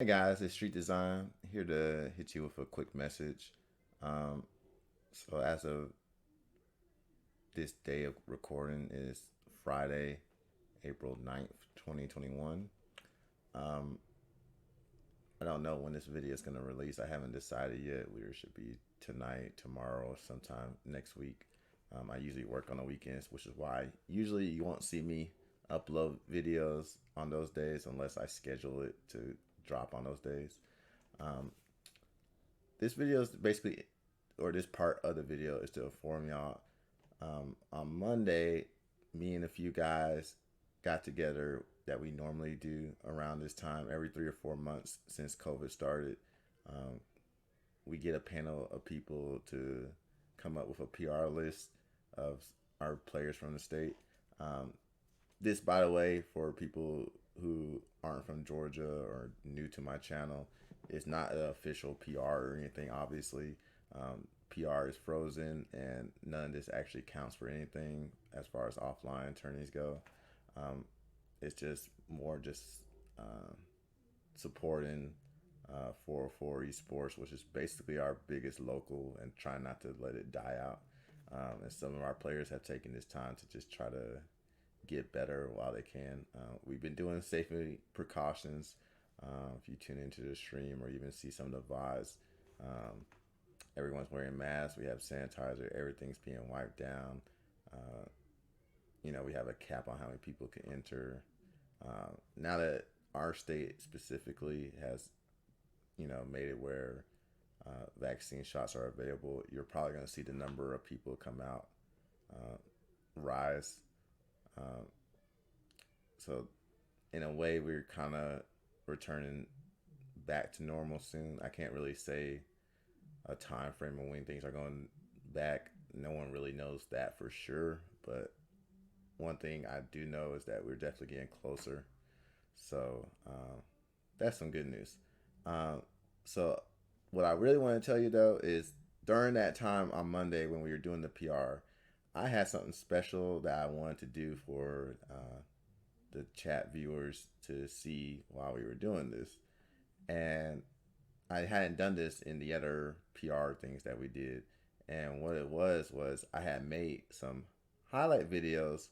Hey guys, it's Street Design here to hit you with a quick message. Um, so as of this day of recording is Friday, April 9th, 2021. Um, I don't know when this video is going to release. I haven't decided yet. Whether it should be tonight, tomorrow, or sometime next week. I usually work on the weekends, which is why usually you won't see me upload videos on those days unless I schedule it to drop on those days. Um, this video is basically, or this part of the video is to inform y'all. On Monday, me and a few guys got together that we normally do around this time every 3 or 4 months since COVID started. Um, we get a panel of people to come up with a PR list of our players from the state. Um, this, by the way, for people who aren't from Georgia or new to my channel, is not an official PR or anything, obviously. PR is frozen, and none of this actually counts for anything as far as offline attorneys go. Um, it's just more just uh, supporting 404 Esports, which is basically our biggest local, and trying not to let it die out. And some of our players have taken this time to just try to get better while they can. We've been doing safety precautions. If you tune into the stream or even see some of the VODs, um, everyone's wearing masks. We have sanitizer. Everything's being wiped down. Uh, we have a cap on how many people can enter. Now that our state specifically has, made it where vaccine shots are available, you're probably going to see the number of people come out uh, rise. Um, so in a way, we're kind of returning back to normal soon. I can't really say a time frame of when things are going back. No one really knows that for sure. But one thing I do know is that we're definitely getting closer. So that's some good news. Um, so what I really want to tell you though is during that time on Monday when we were doing the PR, I had something special that I wanted to do for the chat viewers to see while we were doing this. And I hadn't done this in the other PR things that we did. And what it was I had made some highlight videos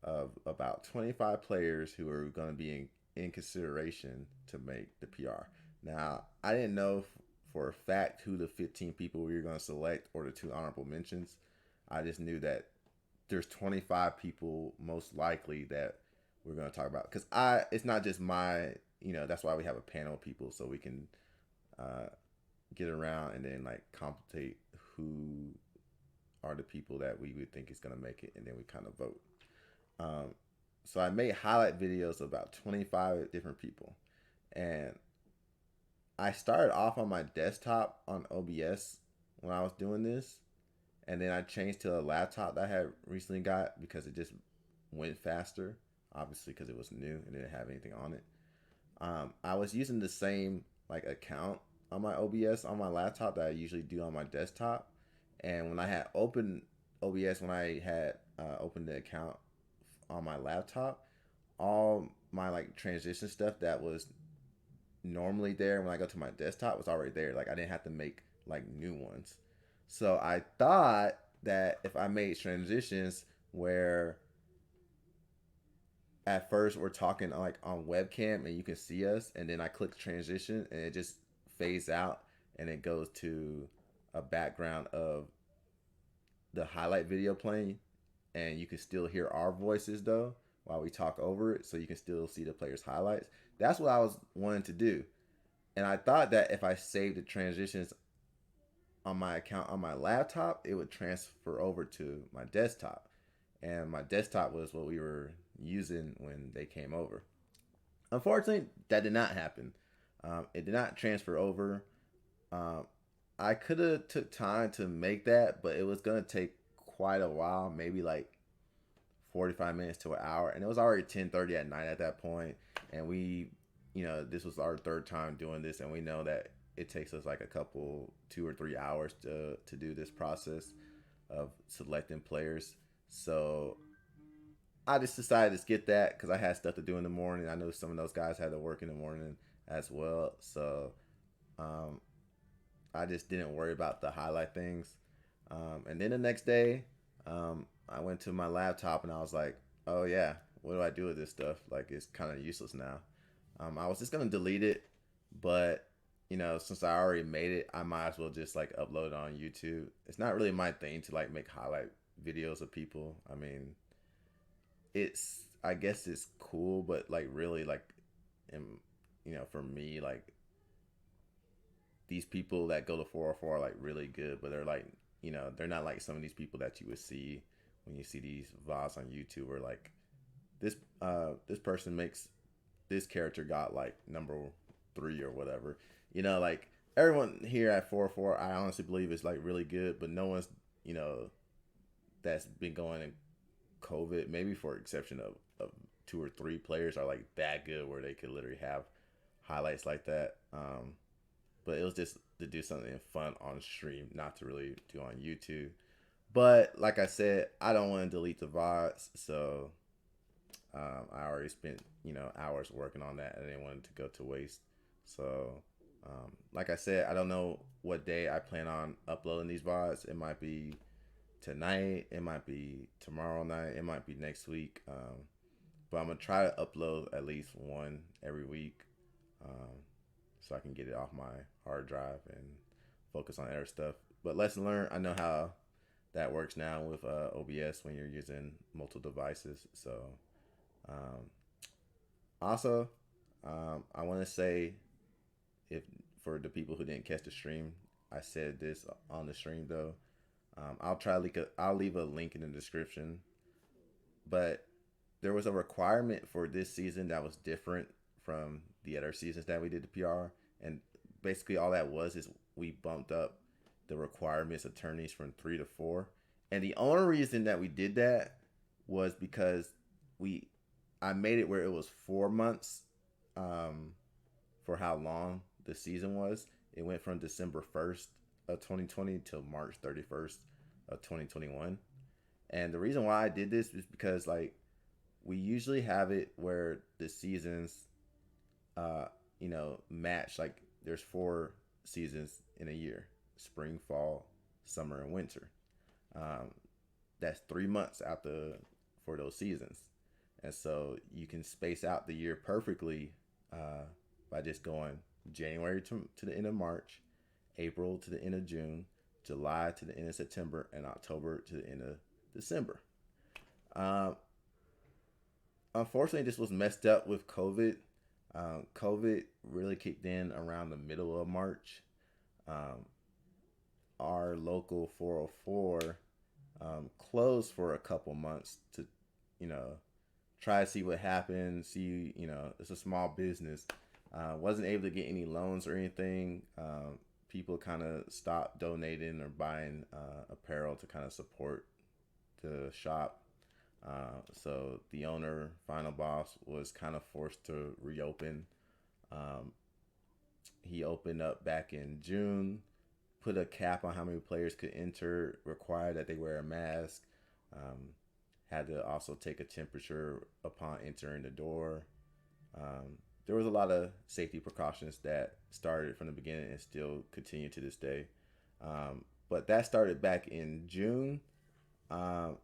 of about 25 players who were going to be in consideration to make the PR. Now, I didn't know for a fact who the 15 people we were going to select or the two honorable mentions. I just knew that there's 25 people most likely that we're going to talk about, because it's not just that's why we have a panel of people, so we can uh, get around and then like compensate who are the people that we would think is going to make it, and then we kind of vote. um, so I made highlight videos of about 25 different people, and I started off on my desktop on OBS when I was doing this, and then I changed to a laptop that I had recently got because it just went faster. Obviously, because it was new and didn't have anything on it. I was using the same like account on my OBS on my laptop that I usually do on my desktop, and when I had opened OBS, when I had opened the account on my laptop, all my like transition stuff that was normally there when I go to my desktop was already there. Like I didn't have to make like new ones. So I thought that if I made transitions where at first we're talking like on webcam and you can see us, and then I click transition and it just fades out and it goes to a background of the highlight video playing, and you can still hear our voices though while we talk over it, so you can still see the players highlights. That's what I was wanting to do, and I thought that if I saved the transitions on my account on my laptop, it would transfer over to my desktop, and my desktop was what we were using when they came over. Unfortunately, that did not happen. It did not transfer over. Um, I could have took time to make that, but it was gonna take quite a while, maybe like 45 minutes to an hour, and it was already 10:30 at night at that point. And this was our third time doing this, and we know that it takes us like a couple 2 or 3 hours to do this process of selecting players. So I just decided to skip that because I had stuff to do in the morning. I know some of those guys had to work in the morning, as well. So um, I just didn't worry about the highlight things. And then the next day, I went to my laptop and I was like, oh yeah, what do I do with this stuff? Like it's kind of useless now. I was just gonna delete it, but since I already made it, I might as well just like upload it on YouTube. It's not really my thing to like make highlight videos of people. I mean, it's I guess it's cool, but like really like, in, for me like these people that go to 404 are like really good, but they're like, they're not like some of these people that you would see when you see these VODs on YouTube, or like this person makes this character got like number 3 or whatever. Like everyone here at 404, I honestly believe is like really good, but no one's you know that's been going in COVID, maybe for exception of 2 or 3 players, are like that good where they could literally have highlights like that. But it was just to do something fun on stream, not to really do on YouTube. But like I said, I don't want to delete the VODs, so I already spent hours working on that, and I didn't want it to go to waste. So like I said, I don't know what day I plan on uploading these VODs. It might be tonight, it might be tomorrow night, it might be next week. But I'm gonna try to upload at least one every week, um, so I can get it off my hard drive and focus on other stuff. But lesson learned, I know how that works now with OBS when you're using multiple devices. So um, also, I want to say, if for the people who didn't catch the stream, I said this on the stream though. I'll leave a link in the description. But there was a requirement for this season that was different from the other seasons that we did the PR, and basically all that was is we bumped up the requirements attorneys from 3 to 4, and the only reason that we did that was because we I made it where it was 4 months, um, for how long the season was. It went from December 1st of 2020 till March 31st of 2021. And the reason why I did this is because like we usually have it where the seasons uh match. Like there's 4 seasons in a year: spring, fall, summer, and winter. um that's 3 months out the for those seasons, and so you can space out the year perfectly by just going January to the end of March, April to the end of June, July to the end of September, and October to the end of December. um, Unfortunately, this was messed up with COVID. COVID really kicked in around the middle of March. Um, our local 404 closed for a couple months to, you know, try to see what happened. See, it's a small business. Wasn't able to get any loans or anything. People kind of stopped donating or buying apparel to kind of support the shop. So the owner, final boss, was kind of forced to reopen. Um, he opened up back in June, put a cap on how many players could enter, required that they wear a mask, um, had to also take a temperature upon entering the door. There was a lot of safety precautions that started from the beginning and still continue to this day. But that started back in June. Um,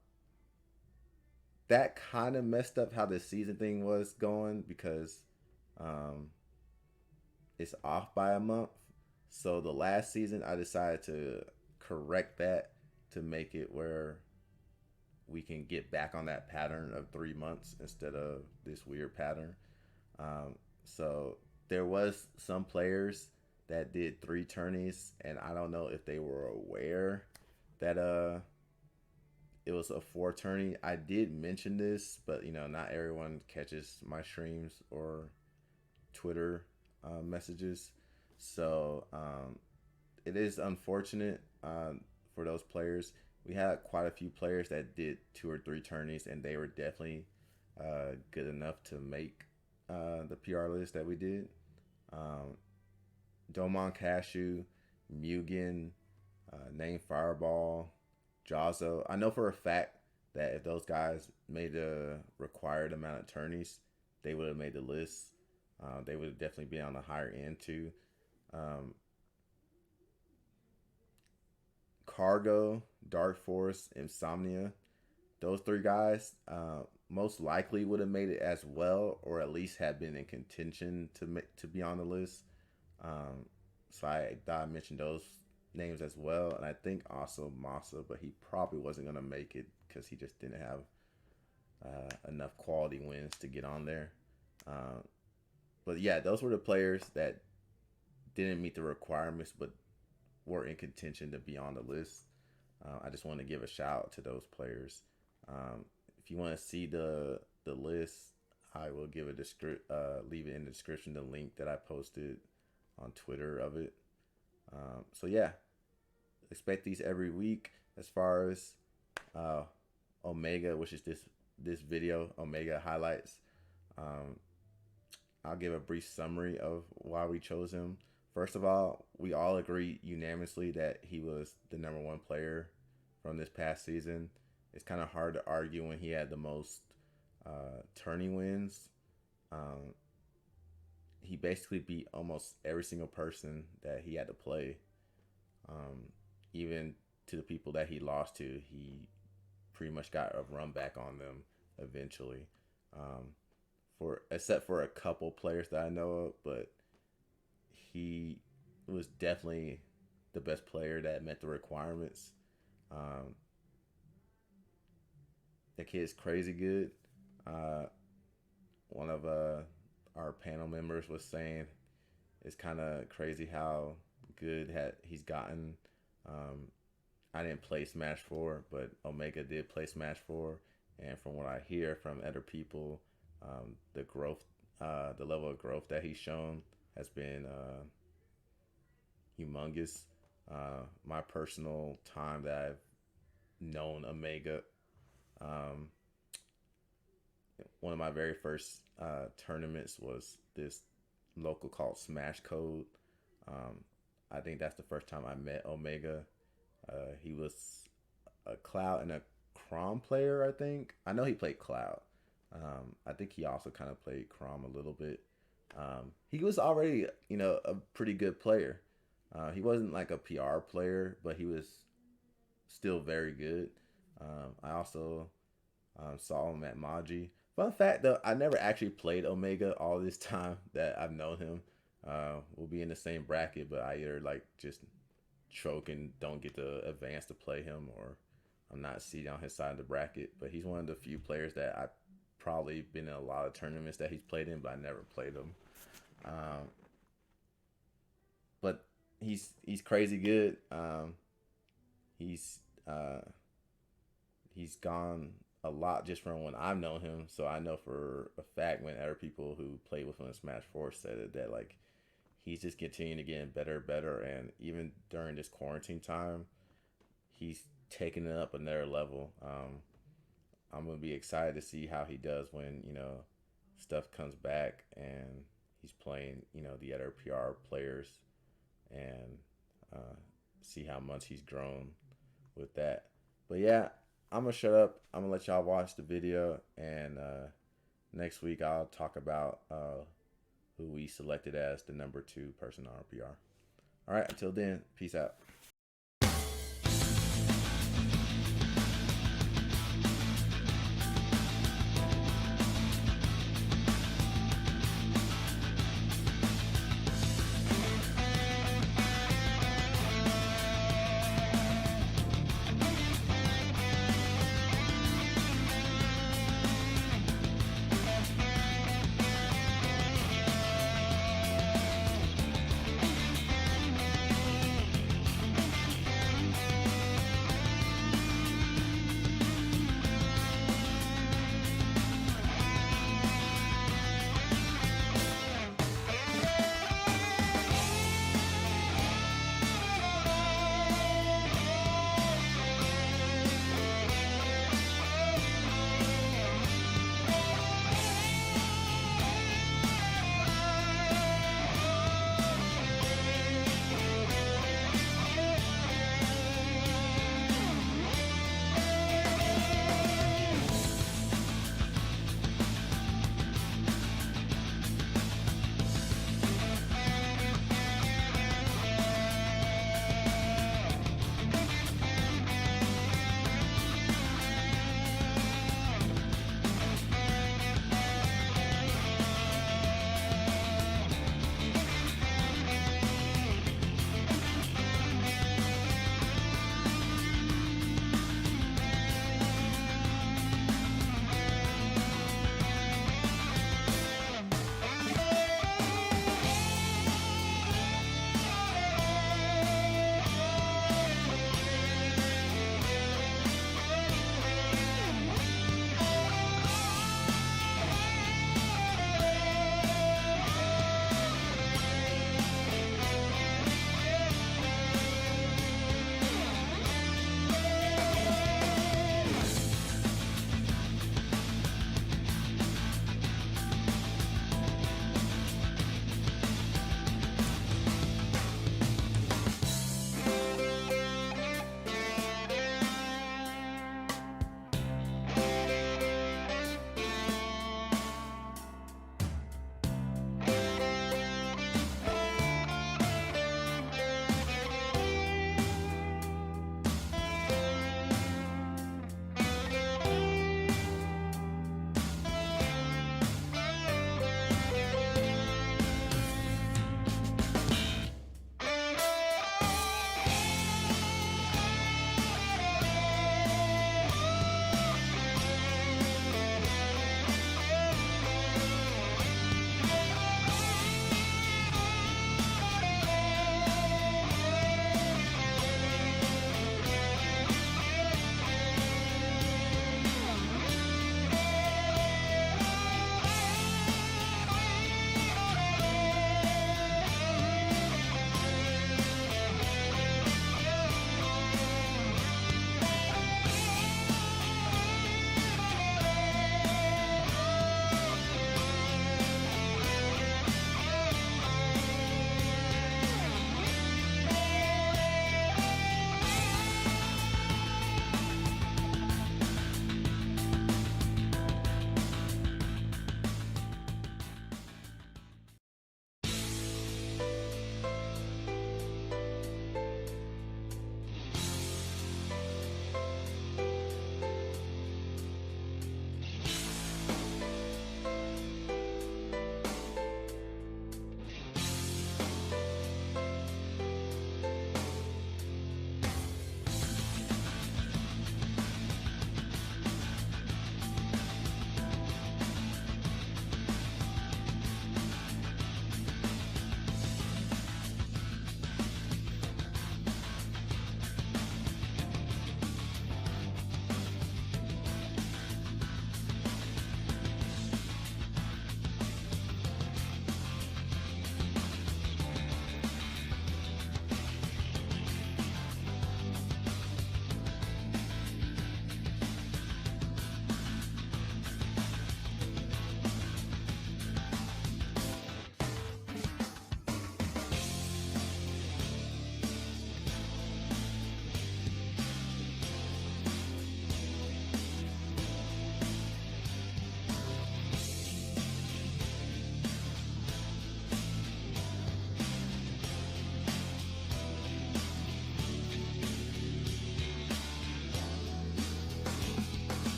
that kind of messed up how the season thing was going because um, it's off by a month. So the last season, I decided to correct that to make it where we can get back on that pattern of 3 months instead of this weird pattern. So there was some players that did 3 tourneys, and I don't know if they were aware that it was a 4 tourney. I did mention this, but not everyone catches my streams or Twitter messages. So it is unfortunate for those players. We had quite a few players that did 2 or 3 tourneys, and they were definitely good enough to make the PR list that we did. Um, Domon Cashew, Mugen, Name Fireball, Jazzo. I know for a fact that if those guys made the required amount of tourneys, they would have made the list. They would definitely be on the higher end too. Um, Cargo, Dark Force, Insomnia. Those three guys most likely would have made it as well, or at least had been in contention to be on the list. Um, so I thought I mentioned those names as well, and I think also Massa, but he probably wasn't gonna make it because he just didn't have enough quality wins to get on there. Uh, but yeah, those were the players that didn't meet the requirements, but were in contention to be on the list. I just want to give a shout out to those players. If you want to see the list, I will give leave it in the description the link that I posted on Twitter of it. So yeah, expect these every week. As far as uh, Omega, which is this video, Omega highlights. Um, I'll give a brief summary of why we chose him. First of all, we all agree unanimously that he was the number one player from this past season. It's kind of hard to argue when he had the most tourney wins. Um, he basically beat almost every single person that he had to play. Even to the people that he lost to, he pretty much got a run back on them eventually. For except for a couple players that I know of, but he was definitely the best player that met the requirements. Um, the kid's crazy good. Uh, One of our panel members was saying it's kind of crazy how good he's gotten. Um, I didn't play Smash 4, but Omega did play Smash 4, and from what I hear from other people, the growth, the level of growth that he's shown has been humongous. My personal time that I've known Omega, um, one of my very first tournaments was this local called Smash Code. I think that's the first time I met Omega. He was a Cloud and a Chrom player, I think. I know he played Cloud. I think he also kind of played Chrom a little bit. He was already, a pretty good player. He wasn't like a PR player, but he was still very good. I also saw him at Maji. Fun fact though, I never actually played Omega all this time that I've known him. We'll be in the same bracket, but I either like just choke and don't get to advance to play him, or I'm not seated on his side of the bracket. But he's one of the few players that I've probably been in a lot of tournaments that he's played in, but I never played him. But he's crazy good. He's he's gone a lot just from when I've known him. So I know for a fact when other people who played with him in Smash 4 said it, that like he's just continuing to get better and better. And even during this quarantine time, he's taking it up another level. I'm gonna be excited to see how he does when stuff comes back and he's playing the other PR players, and see how much he's grown with that. But yeah, I'm gonna shut up. I'm gonna let y'all watch the video, and next week I'll talk about who we selected as the number 2 person on RPR. All right, until then, peace out.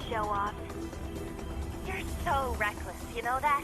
show off. You're so reckless, you know that?